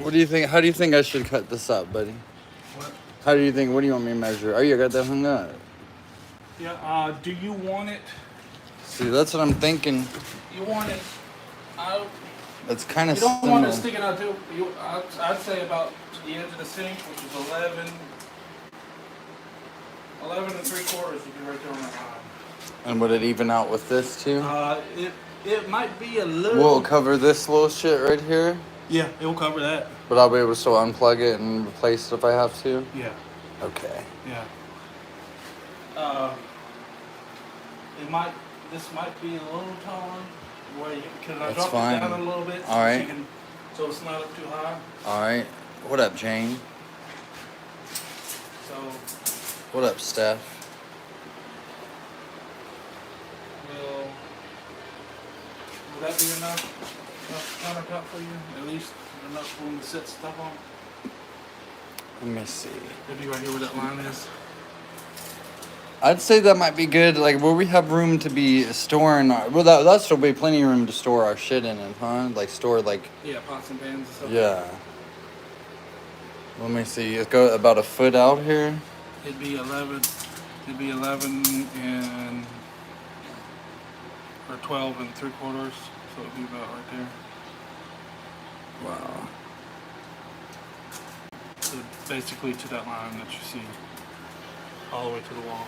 What do you think? How do you think I should cut this up, buddy? What? How do you think? What do you want me to measure? Oh, you got that hung up. Yeah. Do you want it? See, that's what I'm thinking. You want it? It's kind of You don't similar. want it sticking out too. I'd say about the edge of the sink, which is 11 and 3/4 would be right there on the line. And would it even out with this too? It might be a little. Will it cover this little shit right here? Yeah, it will cover that. But I'll be able to still unplug it and replace it if I have to? Yeah. Okay. Yeah. This might be a little taller. Can I drop it down a little bit? All right. So it's not up too high. All right. What up, Jane? So. What up, Steph? Will that be enough countertop for you? At least enough room to set stuff on? Let me see. Maybe right here where that line is. I'd say that might be good. Like, where we have room to be storing. Well, that'll still be plenty of room to store our shit in it, huh? Like, store, like. Yeah, pots and pans and stuff. Yeah. Let me see. It's go about a foot out here. It'd be 11 and. Or 12 and 3/4. So it'd be about right there. Wow. So basically to that line that you see. All the way to the wall.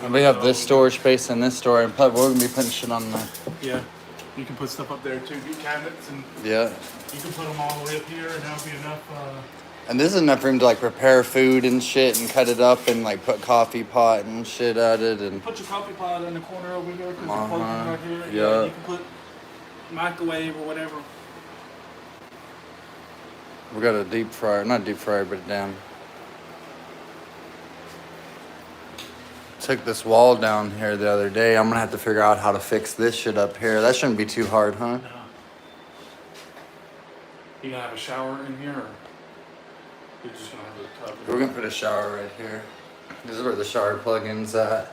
And we have this storage space and this store, and we're gonna be putting shit on there. Yeah, you can put stuff up there too. Get cabinets and yeah. You can put them all the way up here, and that'll be enough. And this is enough room to like prepare food and shit, and cut it up, and like put coffee pot and shit at it, and put your coffee pot in the corner over there because you're plugged in right here. Yeah. You can put microwave or whatever. We got a deep fryer, not deep fryer, but damn. Took this wall down here the other day. I'm gonna have to figure out how to fix this shit up here. That shouldn't be too hard, huh? No. You gonna have a shower in here, or you're just gonna have a tub? We're gonna put a shower right here. This is where the shower plug-in's at.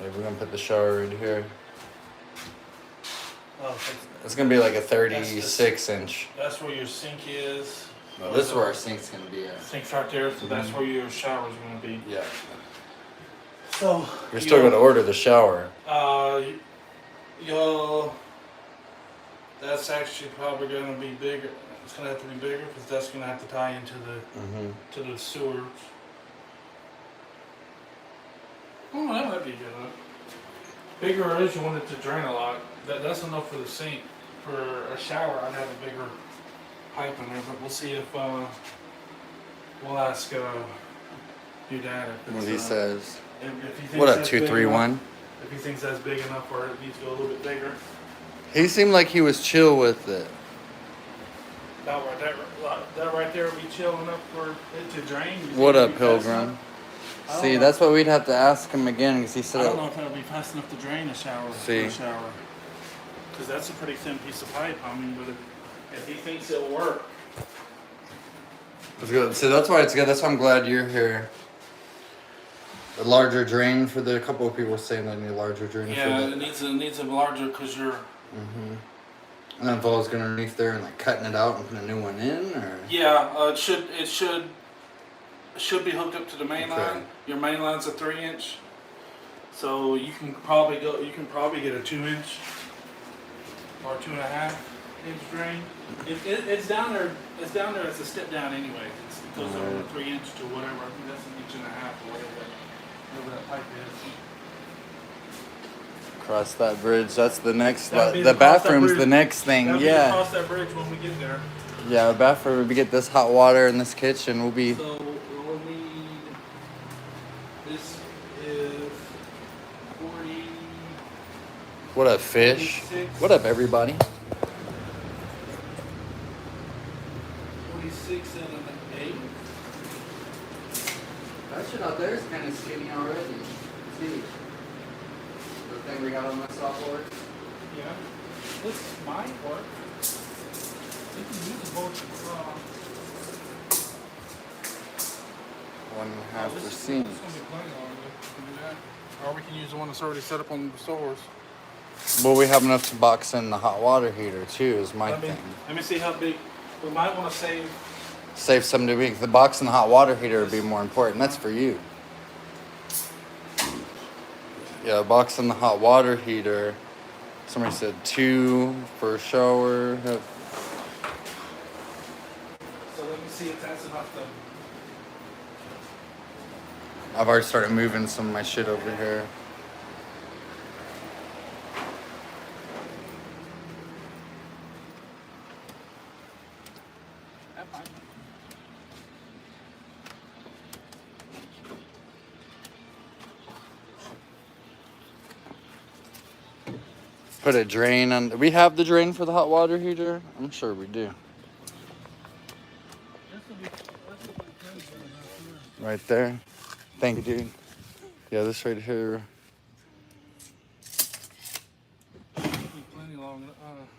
Okay, we're gonna put the shower right here. Oh, It's gonna be like a 36-inch. That's where your sink is. Well, this is where our sink's gonna be at. Sink's right there, so that's where your shower's gonna be. Yeah. So You're still gonna order the shower. That's actually probably gonna be bigger. It's gonna have to be bigger because that's gonna have to tie into the to the sewers. Oh, that might be good. Bigger is you want it to drain a lot. That's enough for the sink. For a shower, I'd have a bigger pipe in there, but we'll see if we'll ask your dad if What he says. if he thinks What up, that's big 231? enough. If he thinks that's big enough or it needs to go a little bit bigger. He seemed like he was chill with it. That right there would be chill enough for it to drain. What up, Pilgrim? See, that's what we'd have to ask him again, because he said. I don't know if that'll be fast enough to drain a shower. See. Because that's a pretty thin piece of pipe. I mean, but if he thinks it'll work. It's good. See, that's why it's good. That's why I'm glad you're here. A larger drain for a couple of people saying they need a larger drain. Yeah, it needs a larger because you're. And then Vol's going underneath there and like cutting it out and putting a new one in, or. Yeah, it should be hooked up to the main line. Your main line's a 3-inch, so you can probably get a 2-inch or 2.5-inch drain. It's down there. It's down there as a step down anyway. It goes over 3-inch to whatever. I think that's 1.5 inches or whatever that pipe is. Cross that bridge. That's the next. That'd be The across that bathroom's bridge. the next thing. That'll be Yeah. across that bridge when we get there. Yeah, the bathroom. We get this hot water in this kitchen. We'll be. So we'll need. This is 40. What up, fish? 46. What up, everybody? 46 and an 8. That shit out there is kind of skinny already. See, the thing we got on my software. Yeah. This might work. You can use the both. 1.5%. This is gonna be plenty on it. We can do that. Or we can use the one that's already set up on the stores. Well, we have enough to box in the hot water heater too. Is my thing. Let me see how big. We might want to save. Save some to be. The box and the hot water heater would be more important. That's for you. Yeah, box and the hot water heater. Somebody said 2 for a shower. So let me see if that's enough to. I've already started moving some of my shit over here. Put a drain on. We have the drain for the hot water heater? I'm sure we do. Right there. Thank you, dude. Yeah, this right here. Plenty long,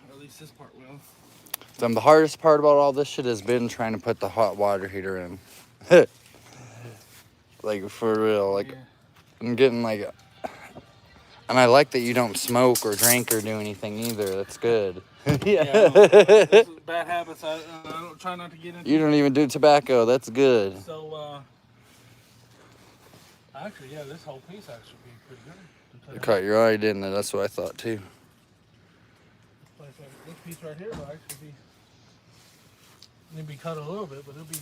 at least this part will. The hardest part about all this shit has been trying to put the hot water heater in. Like, for real. Like, Yeah. I'm getting like. And I like that you don't smoke or drink or do anything either. That's good. Yeah, this is bad habits. I don't try not to get into. You don't even do tobacco. That's good. So, actually, yeah, this whole piece actually be pretty good. It caught your eye, didn't it? That's what I thought too. This piece right here will actually be. It'll be cut a little bit, but it'll be.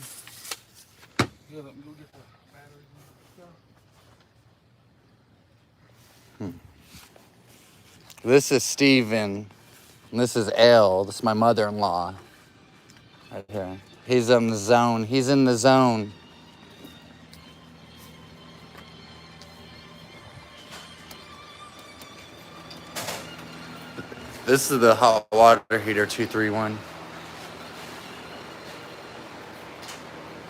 Yeah, let me go get the batteries and stuff. This is Steven. And this is Elle. This is my mother-in-law. Right here. He's in the zone. He's in the zone. This is the hot water heater 231.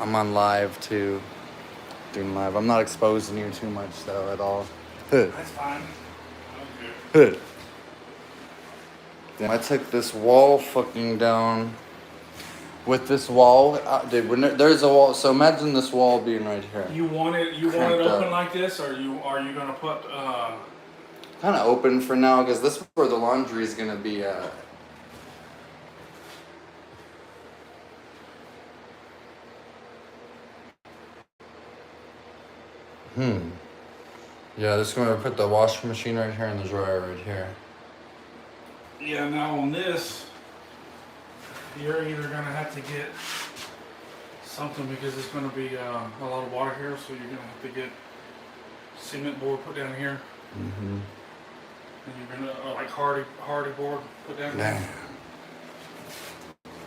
I'm on live too. Doing live. I'm not exposing you too much though at all. That's fine. I don't care. I took this wall fucking down. With this wall, dude, when there's a wall. So imagine this wall being right here. You want it Cranked open up. like this, or are you gonna put Kind of open for now, because this is where the laundry is gonna be at. Yeah, this is gonna put the washing machine right here and the dryer right here. Yeah, now on this, you're either gonna have to get something because it's gonna be a lot of water here, so you're gonna have to get cement board put down here, Mm-hmm. and you're gonna like hardy board put down Yeah. here.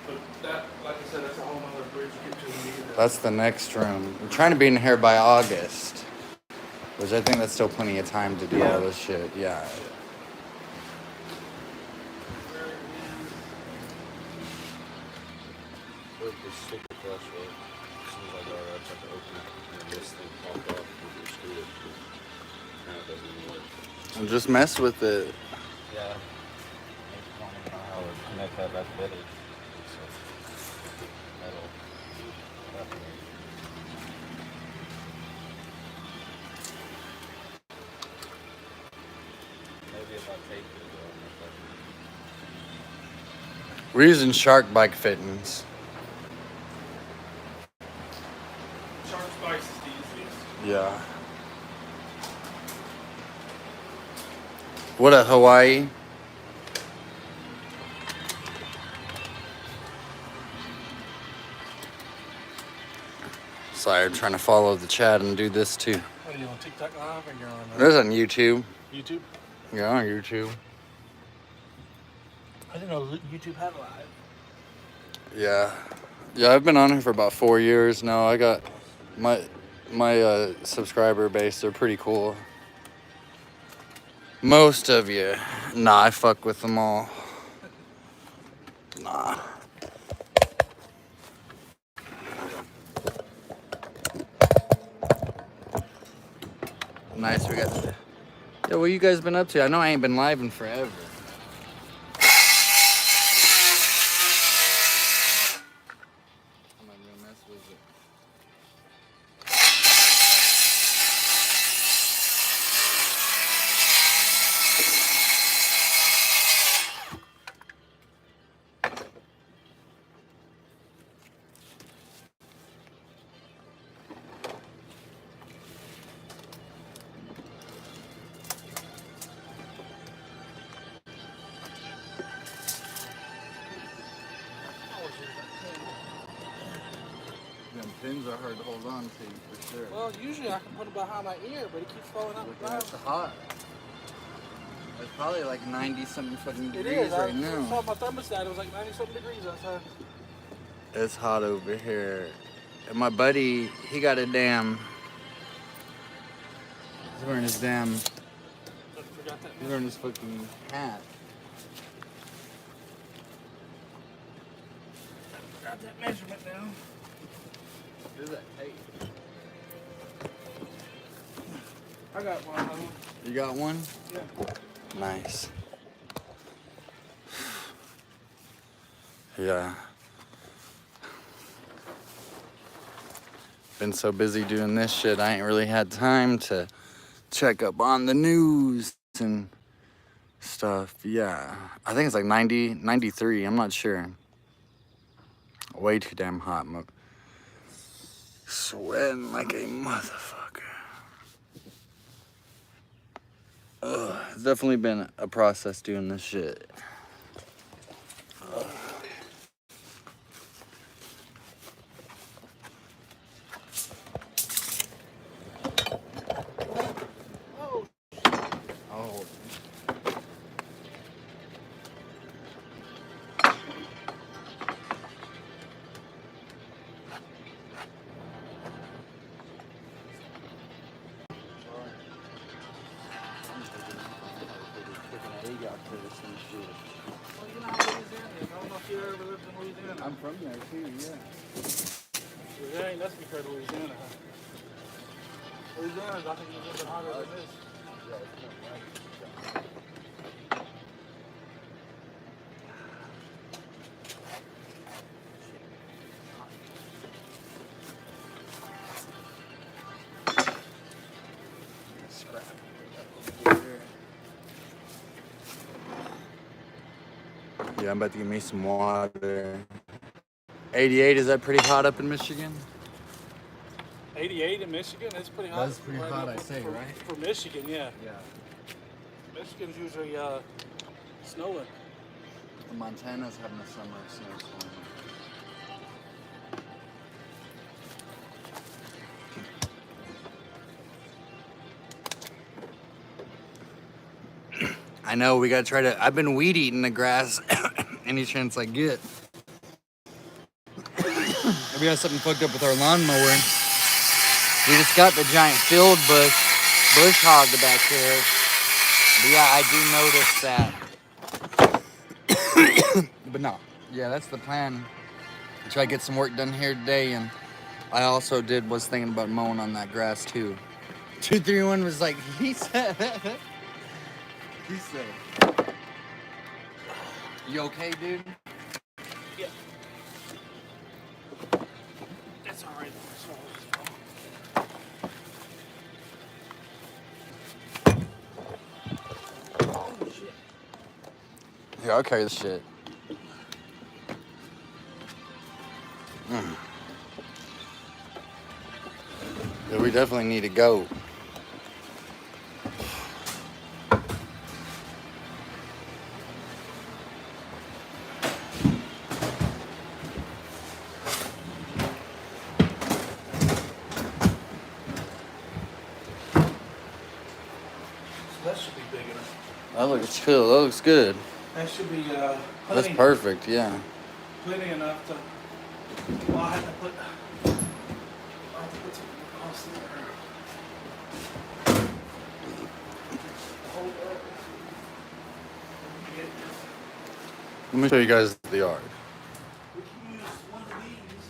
But that, like I said, that's a whole nother bridge to get to when you get there. That's the next room. I'm trying to be in here by August, which I think that's still plenty of time to do all this shit. Yeah. And just mess with it. Yeah. I don't know how to connect that back better. So that'll definitely. Maybe if I take it, We're using Shark Bike Fittings. Shark Spice is the easiest. Yeah. What a Hawaii. Sorry, I'm trying to follow the chat and do this too. What are you on TikTok Live or you're on There's on YouTube. YouTube? Yeah, on YouTube. I didn't know YouTube had live. Yeah. Yeah, I've been on here for about 4 years now. I got my subscriber base. They're pretty cool. Most of you. Nah, I fuck with them all. Nah. Nice, we got. Yeah, what you guys been up to? I know I ain't been live in forever. I'm not gonna mess with it. pins are hard to hold on to for sure. Well, usually I can put it behind my ear, but it keeps falling out. Look, it's hot. It's probably like 90 something fucking It degrees is. right I now. saw my thermostat. It was like 90-something degrees outside. It's hot over here. And my buddy, he got a damn. He's wearing his damn. Forgot that. He's wearing his fucking hat. Got that measurement now. Who's that tape? I got one. You got one? Yeah. Nice. Yeah. Been so busy doing this shit, I ain't really had time to check up on the news and stuff. Yeah. I think it's like 90, 93. I'm not sure. Way too damn hot. I'm sweating like a motherfucker. Ugh. It's definitely been a process doing this shit. Ugh. Oh. Well, you know how Louisiana is. I don't know if you ever lived in Louisiana. I'm from there too, yeah. There ain't nothing compared to Louisiana, huh? Louisiana's, I think, a little bit hotter than this. Yeah, I'm about to get me some water. 88, is that pretty hot up in Michigan? 88 in Michigan, it's pretty hot. That's pretty hot, now I say, right? For Michigan, yeah. Yeah. Michigan's usually snowing. Montana's having a summer snowstorm. I know, we gotta try to. I've been weed eating the grass any chance I get. We got something fucked up with our lawnmower. We just got the giant field bush hog back here. But yeah, I do notice that. But no, yeah, that's the plan. Try to get some work done here today, and I also was thinking about mowing on that grass too. 231 was like, he said. He said, you okay, dude? Yeah. That's all right. Oh, shit. Yeah, I'll carry the shit. Yeah, we definitely need to go. That should be big enough. That looks chill. That looks good. That should be That's plenty, perfect, yeah. plenty enough to. Well, I have to put something across there. Hold up. Let me show you guys the yard. We can use one of these.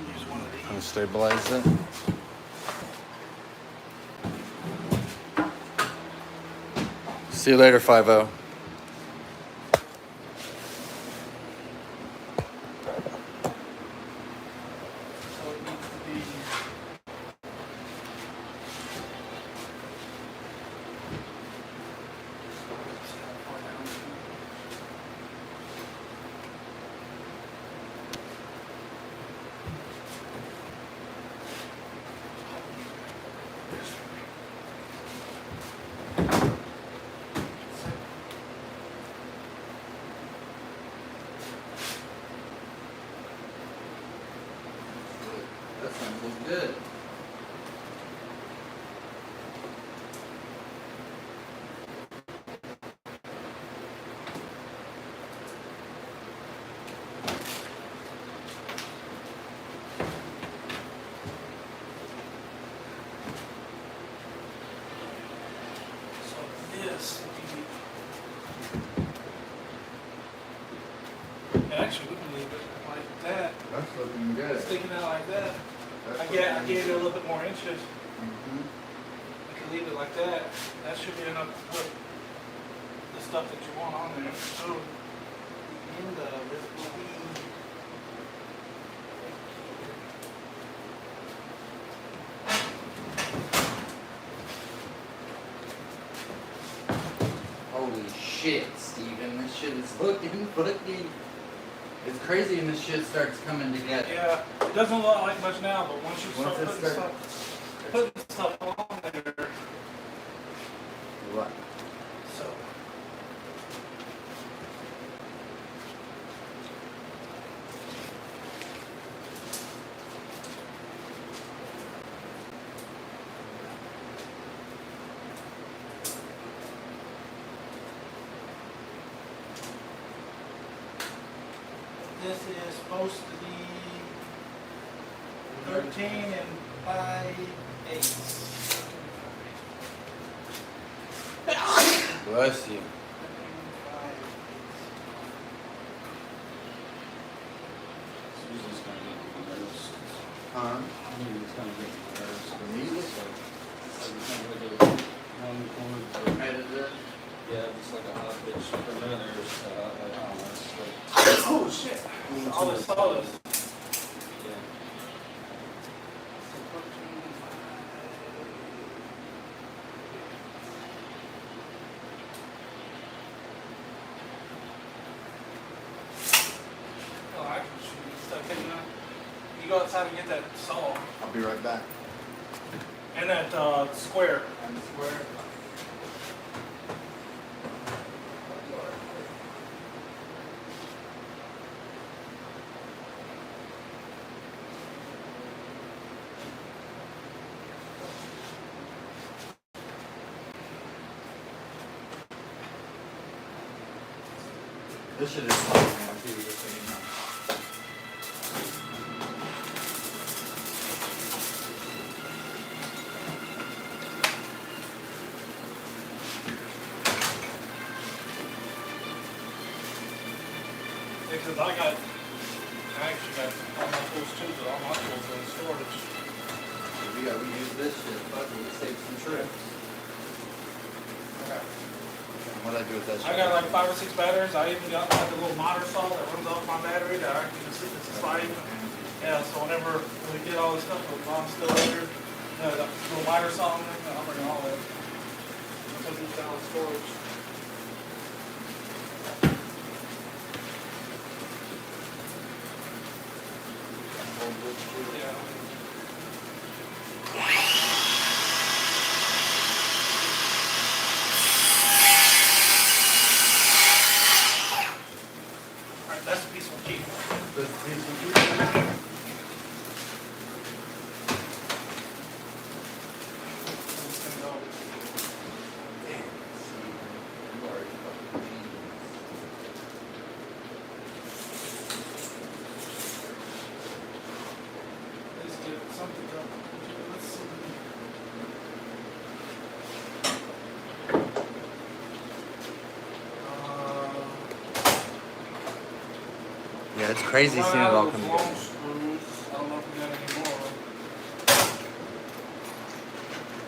Use one of these. Kind of stabilize it. See you later, 5-0. So it needs to be. That sounds look good. So this, and actually we can leave it like that, That's looking good. sticking out like that. I gave it a little bit more inches. Mm-hmm. You can leave it like that. That should be enough to put the stuff that you want on there. So, the end of it will be. Holy shit, Steven. This shit is looking fucking. It's crazy when this shit starts coming together. Yeah, it doesn't look like much now, but once you start Once it putting stuff on there, What? so. This is supposed to be 13 and 5/8. Bless you. Susan's gonna get nervous. Huh? He's gonna get nervous. The music? So you can't really do one chord or Editor? yeah, just like a hot pitch. For me, there's I don't know, it's like Oh shit! All this solid. yeah. Oh, I can shoot stuff in there. You go outside and get that saw I'll be right back. and that square. And square. This shit is fun, man. Too, just so you know. Because I actually got all my tools too, but all my tools are in storage. We gotta reuse this shit. Fuck, we'll save some trips. What'd I do with that shit? I got like 5 or 6 batteries. I even got like a little motor saw that runs off my battery that I can just it's a slide. Yeah, so whenever we get all this stuff, the mom's still there. The little miter saw in there, I'll bring all that. I'll put these down in storage. Yeah. Alright, that's a piece of cheap. This piece of shit. It's gonna go. You are a fucking genius. Let's do something up. Let's see. Yeah, it's crazy Run seeing it out all of come those long together. screws. I don't know if we got any more.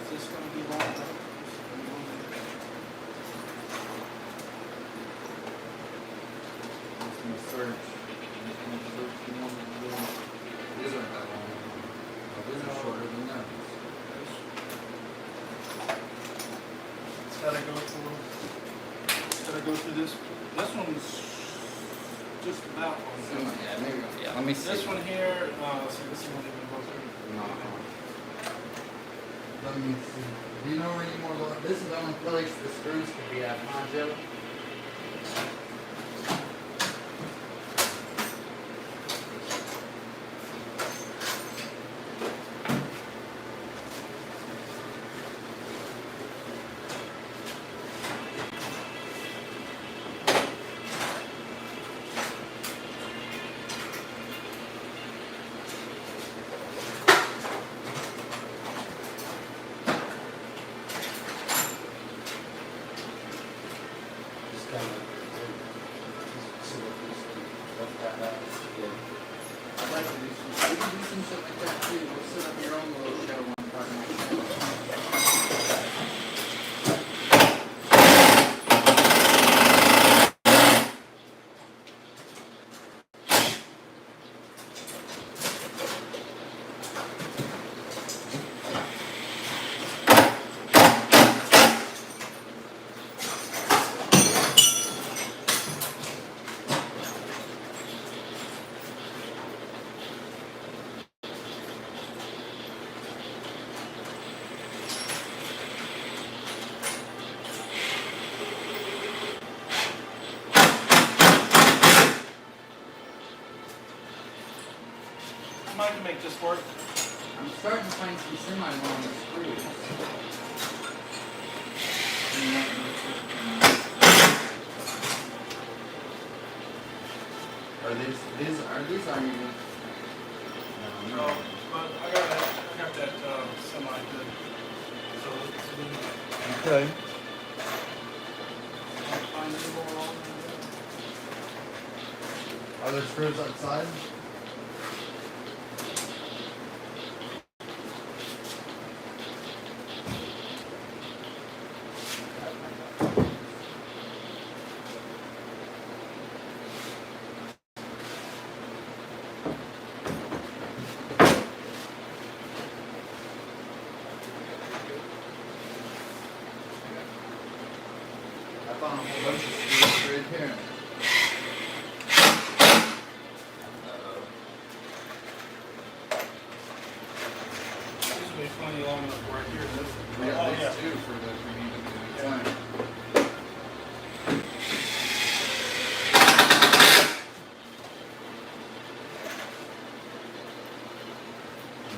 Is this gonna be long enough? I'm just gonna search. I'm just gonna search the ones that do. These aren't that long. Oh, these are shorter than that. It's gotta go through. It's gotta go through this. This one's just about. Yeah, maybe. Yeah, let me see. This one here. See, this one even go through. No. Let me see. Do you know where any more? This is the only place the screws could be at, huh, Joe? this work? I'm starting to find some semi-long screws. Are these aren't even? No, but I got that semi good. So let's Okay. find any more on Are there screws outside? I found a whole bunch of screws right here. This will be plenty long enough right here. We got Oh, these yeah. too for the if we need to do the time.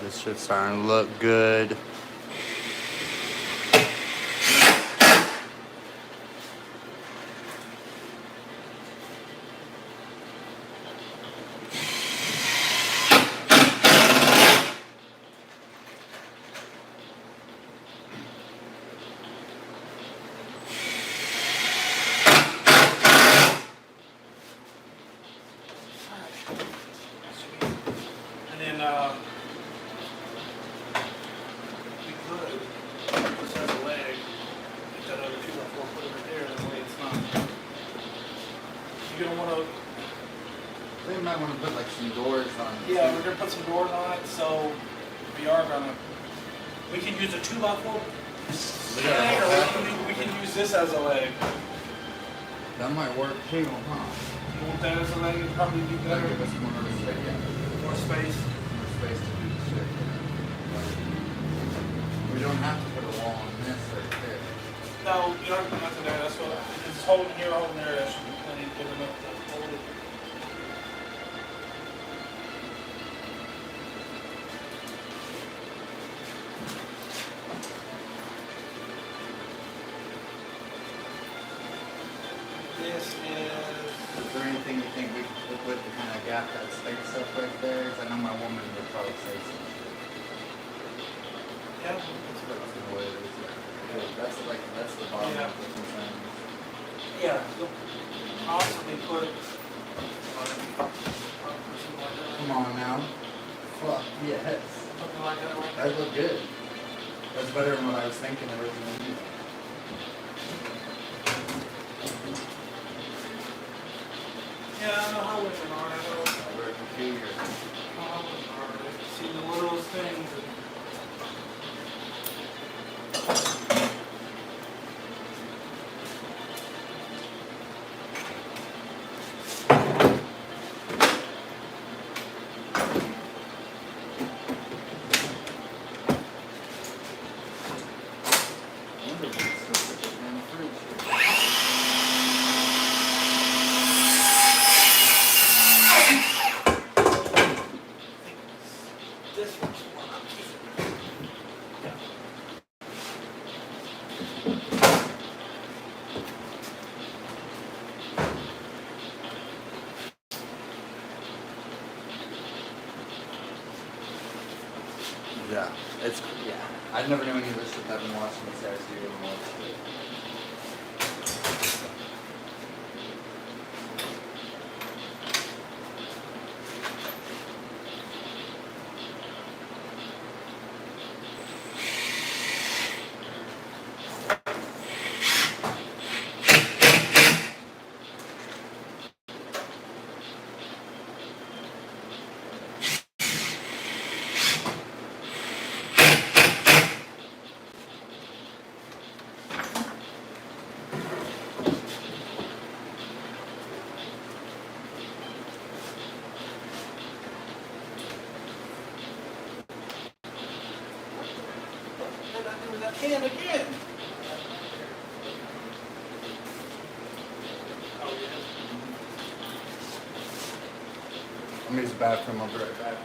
This shit's starting to look good. And then we could just have a leg, get that other 2x4, put it right there, that way it's not. You're gonna want to, We might want to put like some doors on it. yeah, we're gonna put some doors on it, so we are gonna. We can use a 2x4 leg, or we can use this as a leg. That might work too, huh? You want that as a leg? It'd probably be That'll better. give us more space. Yeah. More space. More space to do the shit. We don't have to put a wall on this right there. No, you don't have to put nothing there. That's what it's holding here, holding there. That should be plenty good enough to hold it. This is. Is there anything you think we could put with to kind of gap that space up right there? 'Cause I know my woman would probably say something. Yeah. That's the way it is. Yeah, that's the bottom Yeah. of the concern. Yeah. You'll possibly put. Something Come on now. Fuck yes. like that right That looked good. That's better than what I was thinking originally. Yeah, I know how women are. I know We're peculiar. how women are. They see the littlest things. And I wonder if we can still put this in the fridge. this one's the one I'm keeping. Yeah. Yeah, it's I never knew any of this shit. I've been watching these guys do anymore. And I do that can again. Oh, yeah. Let me use the bathroom. I'll be right back.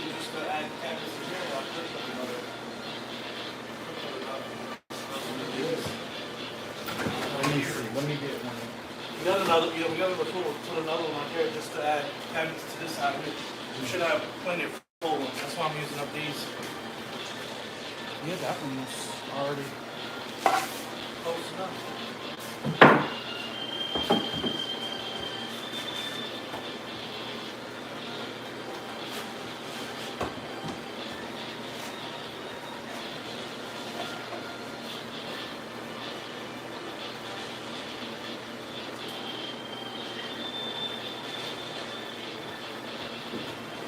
you just add cabinets in here, I'll put another. Let me get one. We got another, we got another tool, put another one on here just to add cabinets to this side. We should have plenty of full ones. That's why I'm using up these. Yeah, that one was already. Close enough.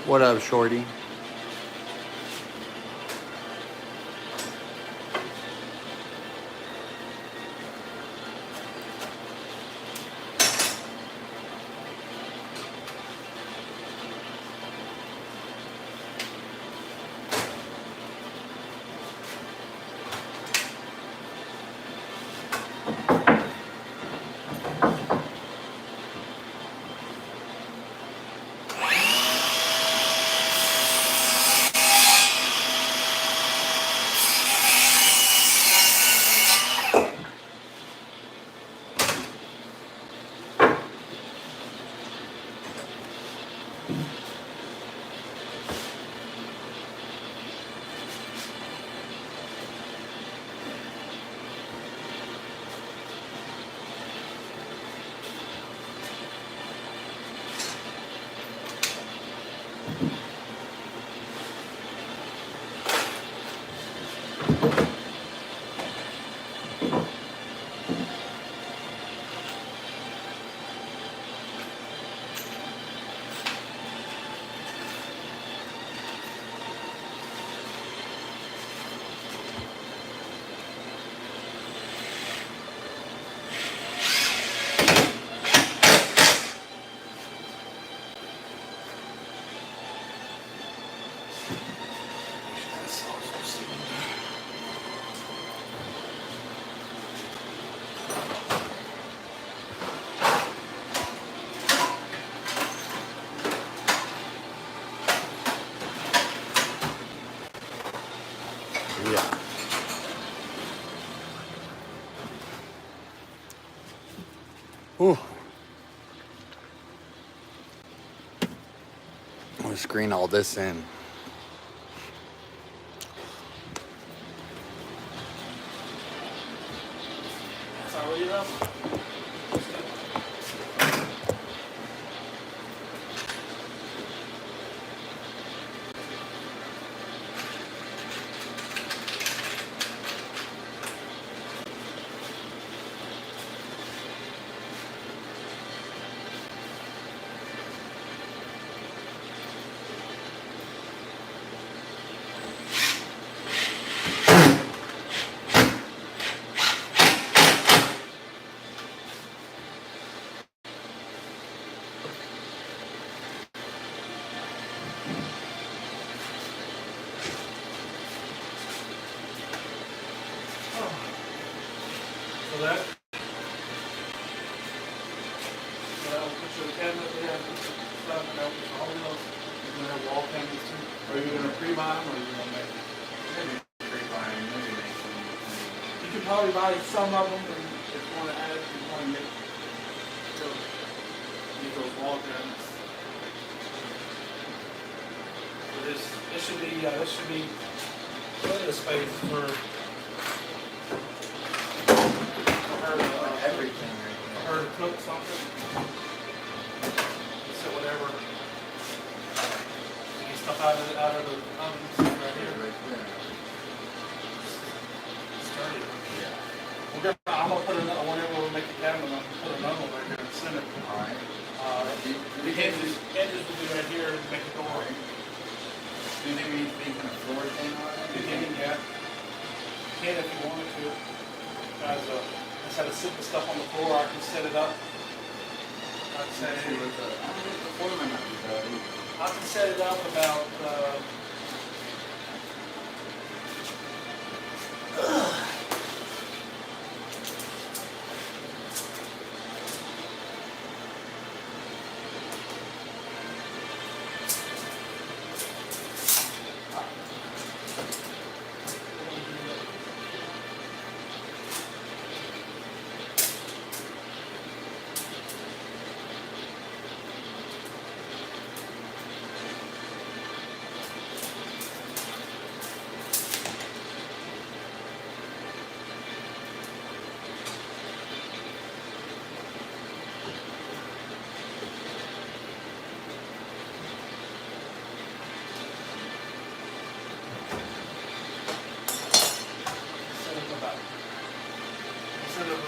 What up, Shorty? Yeah. Ooh. I'm gonna screen all this in. That's already enough. So that will put your cabinet there, put your stuff, and that'll put all those. You're gonna have wall cabinets too. Are you gonna pre-buy them or are you gonna make them? Maybe pre-buy them, maybe make some. You can probably buy some of them, and if you want to add, if you want to make those wall cabinets. So this should be plenty of space for her to, Everything for right her to cook something. So whatever. Get stuff out of the ovens right there. here. Right there. Sturdy. Yeah. I'm gonna put another, whenever we make the cabinet, I'm gonna put another one right here in the center. Alright. The hinges will be right here to make the door. Do you think we need to make a floor thing on it? You can, yeah. You can if you wanted to. Guys, instead of sitting stuff on the floor, I can set it up. I can set it, The floor might not be bad either. I can set it up about,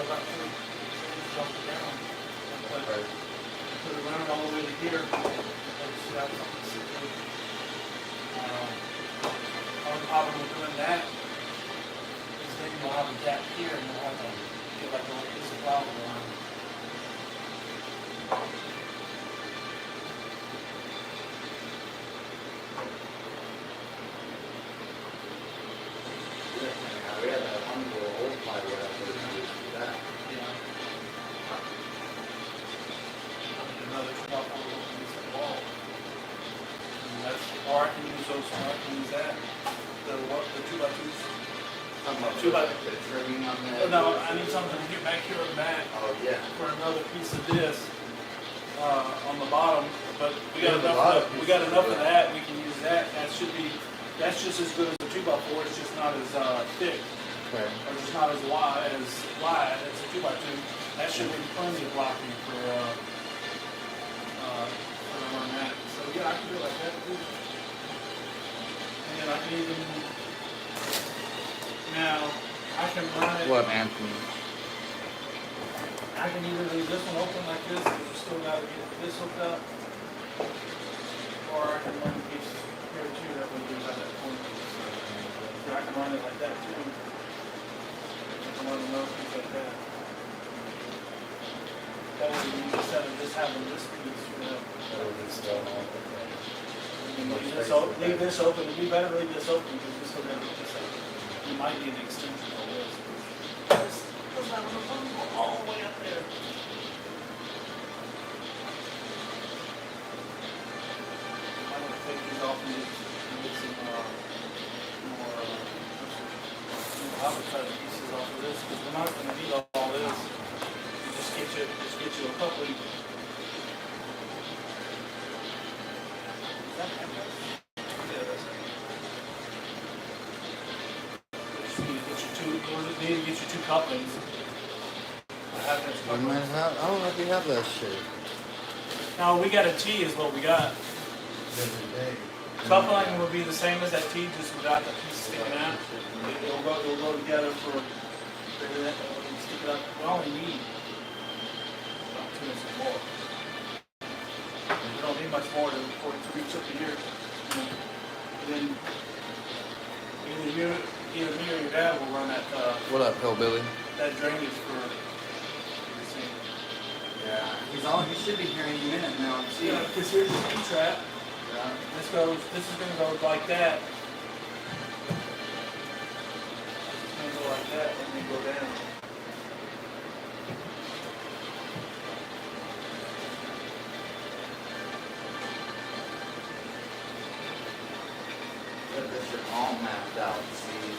about 3 drop it down. But Right. put it running all the way to here. That's something secure. Our problem with doing that is then you'll have a gap here and you'll have to get like a little piece of plywood around. We had that one little old plywood out there, we used to do that. Yeah. Another spot for a piece of wall. And that's, or I can use those, or I can use that. The what, the 2x2s. Talking about Two by- the trimming on Oh, that. no, I need something to get back here on the back Oh, yeah. for another piece of this, on the bottom, but we got There's a enough lot of, of we got pieces enough of of that, we can use that, that should be, that's just as good as the 2x4, it's just not as, thick, Okay. or just not as wide, as a 2x2, that should be plenty of blocking for on that, so yeah, I can do it like that too. And I can even, now, I can run it. What, Anthony? I can either leave this one open like this, because you still gotta get this hooked up, or I can run a piece here too, that would be by that point. Or I can run it like that too. I can run another piece like that. That way, instead of just having this piece, you know, leave this open, it'd be better to leave this open, because you still gotta get this open. You might need an extension of this. This not gonna go all the way up there. I'm gonna take these off and get some more avocado pieces off of this, because we're not gonna need all this. Just get you a couple. Need to get you 2 couplings. I have those couplings. I don't know if you have that shit. No, we got a T is what we got. Coupling will be the same as that T, just without the piece sticking out. It'll go together for stick it up. We only need about 2 inches more. We don't need much more for it to reach up to here. And then either me or your dad will run that What up, hillbilly? that drainage for the same. Yeah. He should be here any minute now. See? Yeah, because here's your P-trap. Yeah. This is gonna go like that. It's gonna go like that and then go down. Got this shit all mapped out, see?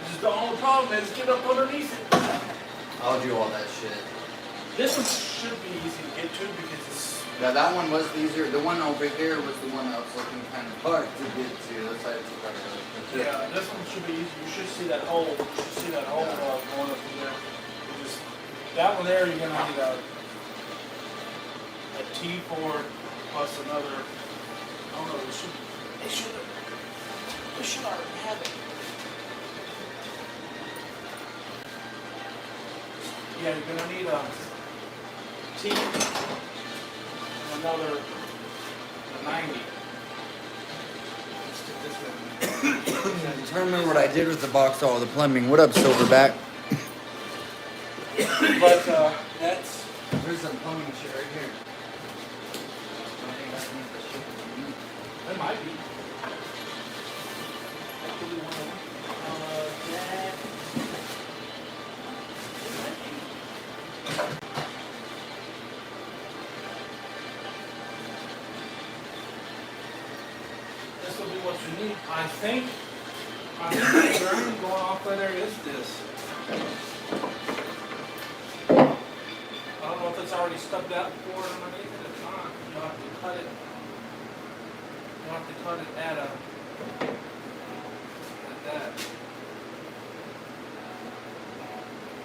Just the only problem is get up underneath it. I'll do all that shit. This one should be easy to get to because it's. Yeah, that one was easier. The one over here was the one that was looking kind of hard to get to. That's why I took that out. Yeah, this one should be easy. You should see that hole. You should see that hole going up in there. You just, that one there, you're gonna need a T4 plus another. I don't know. They should already have it. Yeah, you're gonna need a T and another 90. Let's stick this in. I'm trying to remember what I did with the box all the plumbing. What up, Silverback? But that's. There's some plumbing shit right here. That might be. That could be one of them. That. It might be. This will be what you need. I think the drain going off in there is this. I don't know if it's already stubbed out before underneath it. If not, you'll have to cut it. You'll have to cut it at that.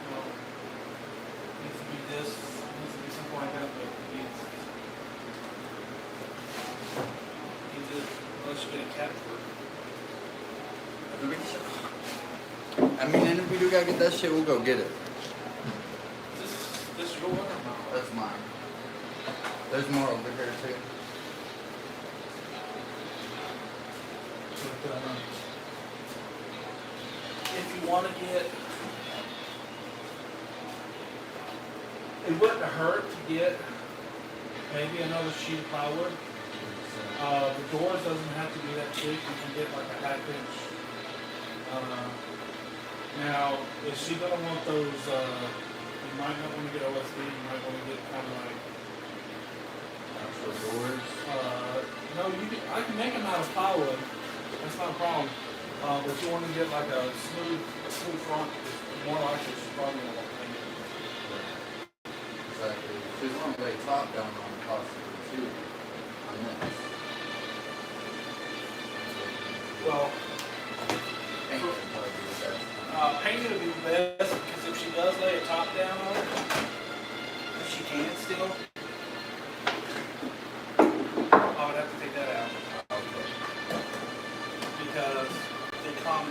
No. Needs to be this. Needs to be something like that, but it needs to, unless you get a cap for it. I mean, and if we do gotta get that shit, we'll go get it. This your one or mine? That's mine. There's more over here too. But, if you want to get, it wouldn't hurt to get maybe another sheet of plywood. The doors doesn't have to be that thick. You can get like a half-inch. Now, is she gonna want those? You might not want to get OSB. You might want to get kind of like. Actual doors. No, I can make them out of plywood. That's not a problem. But you want to get like a smooth front. It's more likely she's probably gonna want to paint it. Exactly. She's going to lay top down on the cost of the too. On this. Well, Paint would probably be the best. painting would be best because if she does lay a top down on it, if she can still, I would have to take that out Okay. because they come.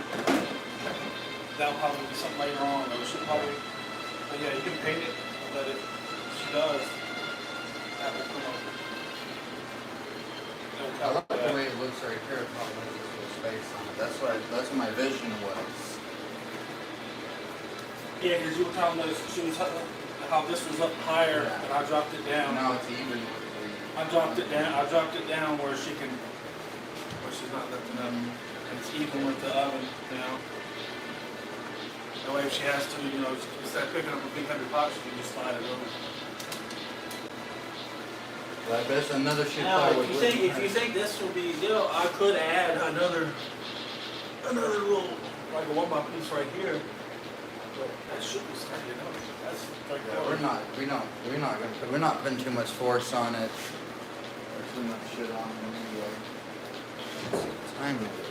That'll probably be something later on. Though she'll probably, but yeah, you can paint it. But if she does, that will come up. It'll I cover like the that. way it looks right here. It probably has this little space on it. That's what my vision was. Yeah, because you were telling us she was how this was up higher, Yeah. and I dropped it down. Now it's even. I dropped it down. I dropped it down where she can, where she's not lifting up. And it's even with the oven now. That way, if she has to, instead of picking up a big heavy pot, she can just slide it over. Like this, another sheet of Now, plywood. if you think this will be a deal, I could add another little, like a 1x piece right here. But that should be sturdy enough. That's like Yeah, we're not putting too much force on it or too much shit on it anyway. Let's see what time it is.